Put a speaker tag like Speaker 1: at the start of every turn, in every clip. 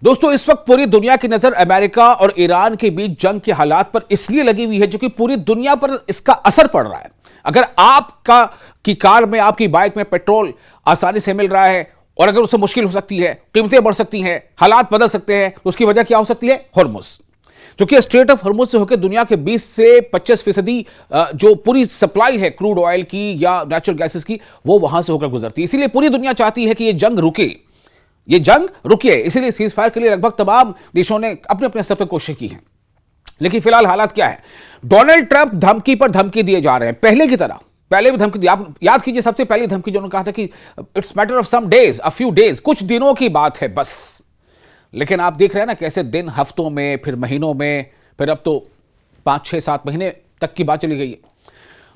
Speaker 1: दोस्तों, इस वक्त पूरी दुनिया की नजर अमेरिका और ईरान के बीच जंग के हालात पर इसलिए लगी हुई है जो कि पूरी दुनिया पर इसका असर पड़ रहा है। अगर आपका की कार में, आपकी बाइक में पेट्रोल आसानी से मिल रहा है और अगर उससे मुश्किल हो सकती है, कीमतें बढ़ सकती हैं, हालात बदल सकते हैं, तो उसकी वजह क्या हो सकती है? हॉर्मुज, जो कि स्ट्रेट ऑफ हॉर्मुज से होकर दुनिया के 20 से 25% जो पूरी सप्लाई है क्रूड ऑयल की या नेचुरल गैसेस की, वो वहां से होकर गुजरती है। इसीलिए पूरी दुनिया चाहती है कि ये जंग रुके, ये जंग रुके। इसीलिए सीज फायर के लिए लगभग तमाम देशों ने अपने अपने स्तर पर कोशिश की है। लेकिन फिलहाल हालात क्या है? डोनाल्ड ट्रंप धमकी पर धमकी दिए जा रहे हैं, पहले की तरह। पहले भी धमकी दी, आप याद कीजिए, सबसे पहली धमकी जो उन्होंने कहा था कि it's matter of some days, a few days, कुछ दिनों की बात है बस। लेकिन आप देख रहे हैं ना कैसे दिन हफ्तों में, फिर महीनों में, फिर अब तो 5, 6, 7 महीने तक की बात चली गई है।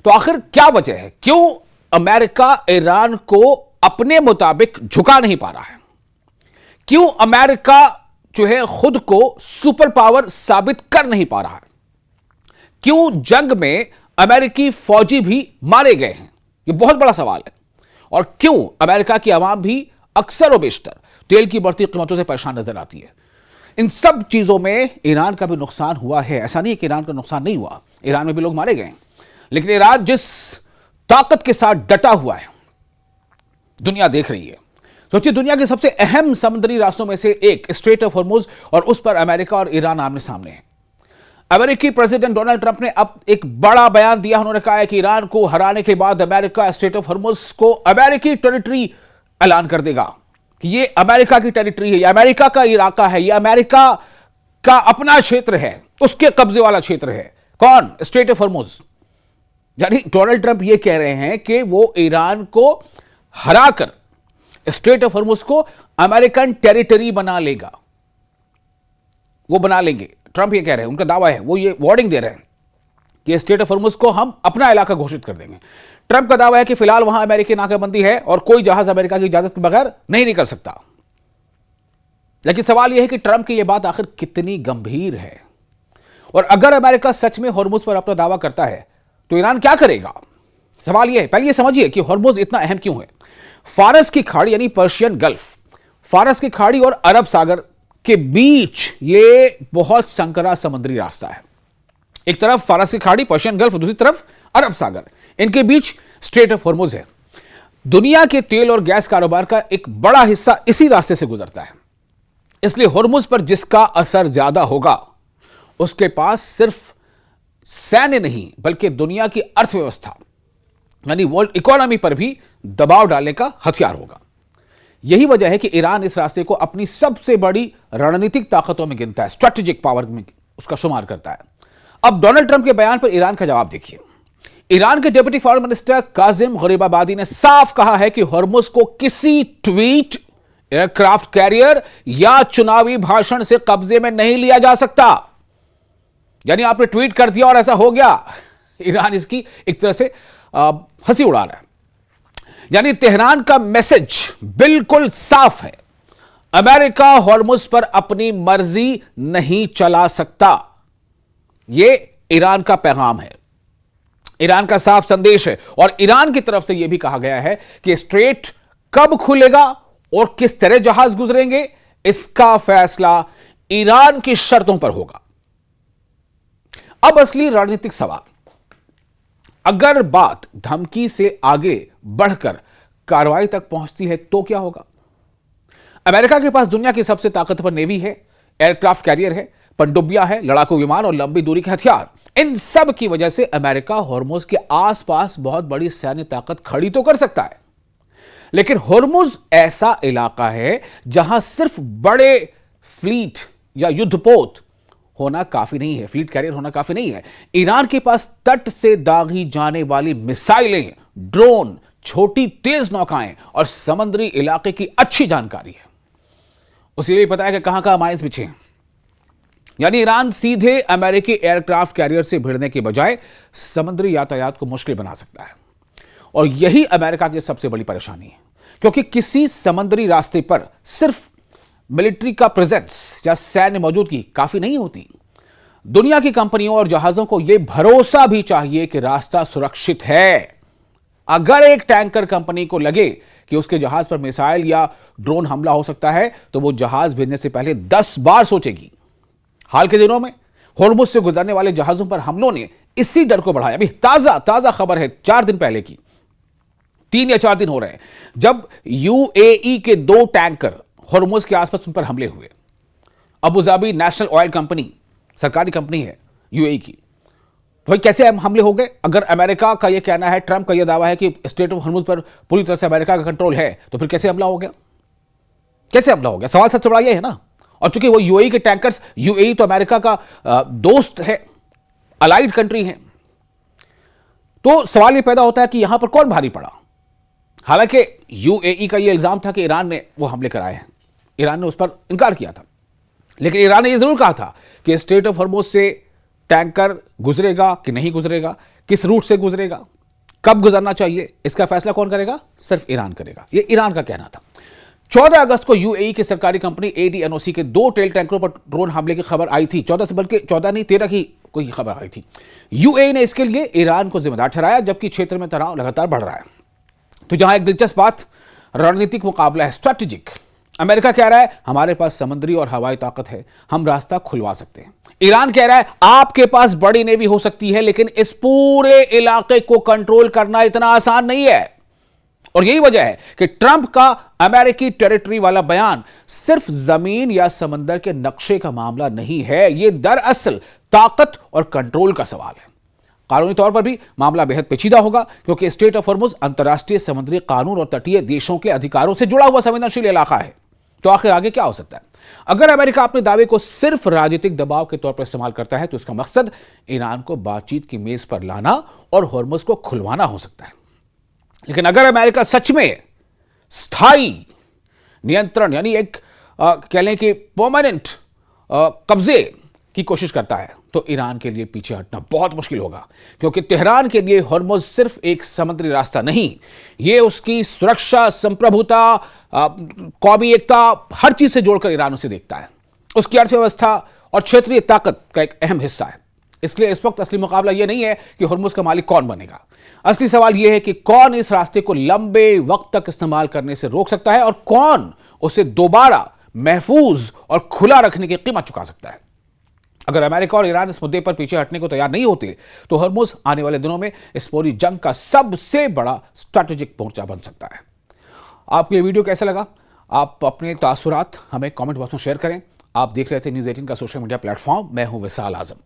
Speaker 1: तो आखिर क्या वजह है? क्यों अमेरिका ईरान को अपने मुताबिक झुका नहीं पा रहा है? क्यों अमेरिका जो है खुद को सुपर पावर साबित कर नहीं पा रहा है? क्यों जंग में अमेरिकी फौजी भी मारे गए हैं? यह बहुत बड़ा सवाल है। और क्यों अमेरिका की आवाम भी अक्सर और बेशतर तेल की बढ़ती कीमतों से परेशान नजर आती है? इन सब चीजों में ईरान का भी नुकसान हुआ है। ऐसा नहीं है कि ईरान का नुकसान नहीं हुआ, ईरान में भी लोग मारे गए, लेकिन ईरान जिस ताकत के साथ डटा हुआ है, दुनिया देख रही है। सोचिए, दुनिया के सबसे अहम समुद्री रास्तों में से एक स्ट्रेट ऑफ हॉर्मुज, और उस पर अमेरिका और ईरान आमने सामने है। अमेरिकी प्रेसिडेंट डोनाल्ड ट्रंप ने अब एक बड़ा बयान दिया। उन्होंने कहा है कि ईरान को हराने के बाद अमेरिका स्ट्रेट ऑफ हॉर्मुज को अमेरिकी टेरिटरी ऐलान कर देगा कि यह अमेरिका की टेरिटरी है, यह अमेरिका का इलाका है, यह अमेरिका का अपना क्षेत्र है, उसके कब्जे वाला क्षेत्र है। कौन? Straight of Hormuz. यानी डोनाल्ड ट्रंप यह कह रहे हैं कि वो ईरान को हराकर स्ट्रेट ऑफ हॉर्मुज को अमेरिकन टेरिटरी बना लेगा, वो बना लेंगे। ट्रंप ये कह रहे हैं, उनका दावा है, वो ये वार्निंग दे रहे हैं कि स्ट्रेट ऑफ हॉर्मुज को हम अपना इलाका घोषित कर देंगे। ट्रंप का दावा है कि फिलहाल वहां अमेरिकी नाकाबंदी है और कोई जहाज अमेरिका की इजाजत के बगैर नहीं निकल सकता। लेकिन सवाल यह है कि ट्रंप की यह बात आखिर कितनी गंभीर है? और अगर अमेरिका सच में हॉर्मुज पर अपना दावा करता है तो ईरान क्या करेगा? सवाल यह है, पहले यह समझिए कि हॉर्मुज इतना अहम क्यों है। फारस की खाड़ी यानी पर्शियन गल्फ, फारस की खाड़ी और अरब सागर के बीच ये बहुत संकरा समुद्री रास्ता है। एक तरफ फारस की खाड़ी, पर्शियन गल्फ, दूसरी तरफ अरब सागर, इनके बीच स्ट्रेट ऑफ हॉर्मुज है। दुनिया के तेल और गैस कारोबार का एक बड़ा हिस्सा इसी रास्ते से गुजरता है। इसलिए हॉर्मुज पर जिसका असर ज्यादा होगा, उसके पास सिर्फ सैन्य नहीं बल्कि दुनिया की अर्थव्यवस्था यानी वर्ल्ड इकोनॉमी पर भी दबाव डालने का हथियार होगा। यही वजह है कि ईरान इस रास्ते को अपनी सबसे बड़ी रणनीतिक ताकतों में गिनता है, स्ट्रेटेजिक पावर में उसका शुमार करता है। अब डोनाल्ड ट्रंप के बयान पर ईरान का जवाब देखिए। ईरान के deputy foreign minister Kazim Gharibabadi ने साफ कहा है कि हॉर्मुज को किसी ट्वीट, एयरक्राफ्ट कैरियर या चुनावी भाषण से कब्जे में नहीं लिया जा सकता। यानी आपने ट्वीट कर दिया और ऐसा हो गया, ईरान इसकी एक तरह से हंसी उड़ा रहा है। यानी तेहरान का मैसेज बिल्कुल साफ है, अमेरिका हॉर्मुज पर अपनी मर्जी नहीं चला सकता। यह ईरान का पैगाम है, ईरान का साफ संदेश है। और ईरान की तरफ से यह भी कहा गया है कि स्ट्रेट कब खुलेगा और किस तरह जहाज गुजरेंगे, इसका फैसला ईरान की शर्तों पर होगा। अब असली रणनीतिक सवाल, अगर बात धमकी से आगे बढ़कर कार्रवाई तक पहुंचती है तो क्या होगा? अमेरिका के पास दुनिया की सबसे ताकतवर नेवी है, एयरक्राफ्ट कैरियर है, पनडुब्बियां है, लड़ाकू विमान और लंबी दूरी के हथियार। इन सब की वजह से अमेरिका हॉर्मुज के आसपास बहुत बड़ी सैन्य ताकत खड़ी तो कर सकता है। लेकिन हॉर्मुज ऐसा इलाका है जहां सिर्फ बड़े फ्लीट या युद्धपोत होना काफी नहीं है, फ्लीट कैरियर होना काफी नहीं है। ईरान के पास तट से दागी जाने वाली मिसाइलें, ड्रोन, छोटी तेज नौकाएं और समुद्री इलाके की अच्छी जानकारी है। उसे भी पता है कि कहां कहां माइंस बिछे हैं। यानी ईरान सीधे अमेरिकी एयरक्राफ्ट कैरियर से भिड़ने के बजाय समुद्री यातायात को मुश्किल बना सकता है। और यही अमेरिका की सबसे बड़ी परेशानी है, क्योंकि किसी समुद्री रास्ते पर सिर्फ मिलिट्री का प्रेजेंस या सैन्य मौजूदगी काफी नहीं होती। दुनिया की कंपनियों और जहाजों को यह भरोसा भी चाहिए कि रास्ता सुरक्षित है। अगर एक टैंकर कंपनी को लगे कि उसके जहाज पर मिसाइल या ड्रोन हमला हो सकता है तो वो जहाज भेजने से पहले 10 बार सोचेगी। हाल के दिनों में होर्मुज से गुजरने वाले जहाजों पर हमलों ने इसी डर को बढ़ाया। अभी ताजा खबर है 4 दिन पहले की, 3 या 4 दिन हो रहे हैं, जब यूएई के 2 टैंकर होर्मुज के आसपास उन पर हमले हुए। Abu Dhabi national oil company सरकारी कंपनी है यूएई की। तो भाई कैसे हमले हो गए? अगर अमेरिका का यह कहना है, ट्रंप का यह दावा है कि स्ट्रेट ऑफ होर्मुज पर पूरी तरह से अमेरिका का कंट्रोल है, तो फिर कैसे हमला हो गया? कैसे हमला हो गया? सवाल सबसे बड़ा यह है ना। और चूंकि वो यूएई के टैंकर्स, यूएई तो अमेरिका का दोस्त है, अलाइड कंट्री है, तो सवाल यह पैदा होता है कि यहां पर कौन भारी पड़ा। हालांकि यूएई का यह इल्जाम था कि ईरान ने वो हमले कराए हैं, ईरान ने उस पर इनकार किया था, लेकिन ईरान ने यह जरूर कहा था कि स्ट्रेट ऑफ होर्मुज से टैंकर गुजरेगा कि नहीं गुजरेगा, किस रूट से गुजरेगा, कब गुजरना चाहिए, इसका फैसला कौन करेगा? सिर्फ ईरान करेगा। यह ईरान का कहना था। 14 अगस्त को यूएई की सरकारी कंपनी एडीएनओसी के 2 तेल टैंकरों पर ड्रोन हमले की खबर आई थी। 14 से बल्कि 14 नहीं 13 की कोई खबर आई थी। यूएई ने इसके लिए ईरान को जिम्मेदार ठहराया, जबकि क्षेत्र में तनाव लगातार बढ़ रहा है। तो जहां एक दिलचस्प बात, रणनीतिक मुकाबला है, स्ट्रैटेजिक। अमेरिका कह रहा है हमारे पास समुद्री और हवाई ताकत है, हम रास्ता खुलवा सकते हैं। ईरान कह रहा है आपके पास बड़ी नेवी हो सकती है, लेकिन इस पूरे इलाके को कंट्रोल करना इतना आसान नहीं है। और यही वजह है कि ट्रंप का अमेरिकी टेरिटरी वाला बयान सिर्फ जमीन या समंदर के नक्शे का मामला नहीं है, यह दरअसल ताकत और कंट्रोल का सवाल है। कानूनी तौर पर भी मामला बेहद पेचीदा होगा, क्योंकि स्ट्रेट ऑफ होर्मुज अंतर्राष्ट्रीय समुद्री कानून और तटीय देशों के अधिकारों से जुड़ा हुआ संवेदनशील इलाका है। तो आखिर आगे क्या हो सकता है? अगर अमेरिका अपने दावे को सिर्फ राजनीतिक दबाव के तौर पर इस्तेमाल करता है, तो इसका मकसद ईरान को बातचीत की मेज पर लाना और होर्मुज को खुलवाना हो सकता है। लेकिन अगर अमेरिका सच में स्थायी नियंत्रण, यानी एक कह लें कि परमानेंट कब्जे की कोशिश करता है, तो ईरान के लिए पीछे हटना बहुत मुश्किल होगा, क्योंकि तेहरान के लिए होर्मुज सिर्फ एक समुद्री रास्ता नहीं, यह उसकी सुरक्षा, संप्रभुता, कौमी एकता, हर चीज से जोड़कर ईरान उसे देखता है। उसकी अर्थव्यवस्था और क्षेत्रीय ताकत का एक अहम हिस्सा है। इसलिए इस वक्त असली मुकाबला यह नहीं है कि होर्मुज का मालिक कौन बनेगा। असली सवाल यह है कि कौन इस रास्ते को लंबे वक्त तक इस्तेमाल करने से रोक सकता है और कौन उसे दोबारा महफूज और खुला रखने की कीमत चुका सकता है। अगर अमेरिका और ईरान इस मुद्दे पर पीछे हटने को तैयार नहीं होते, तो होर्मुज आने वाले दिनों में इस पूरी जंग का सबसे बड़ा स्ट्रैटेजिक मोर्चा बन सकता है। आपको ये वीडियो कैसा लगा? आप अपने तासुरात हमें कमेंट बॉक्स में शेयर करें। आप देख रहे थे न्यूज़ 18 का सोशल मीडिया प्लेटफॉर्म। मैं हूं विशाल आजम।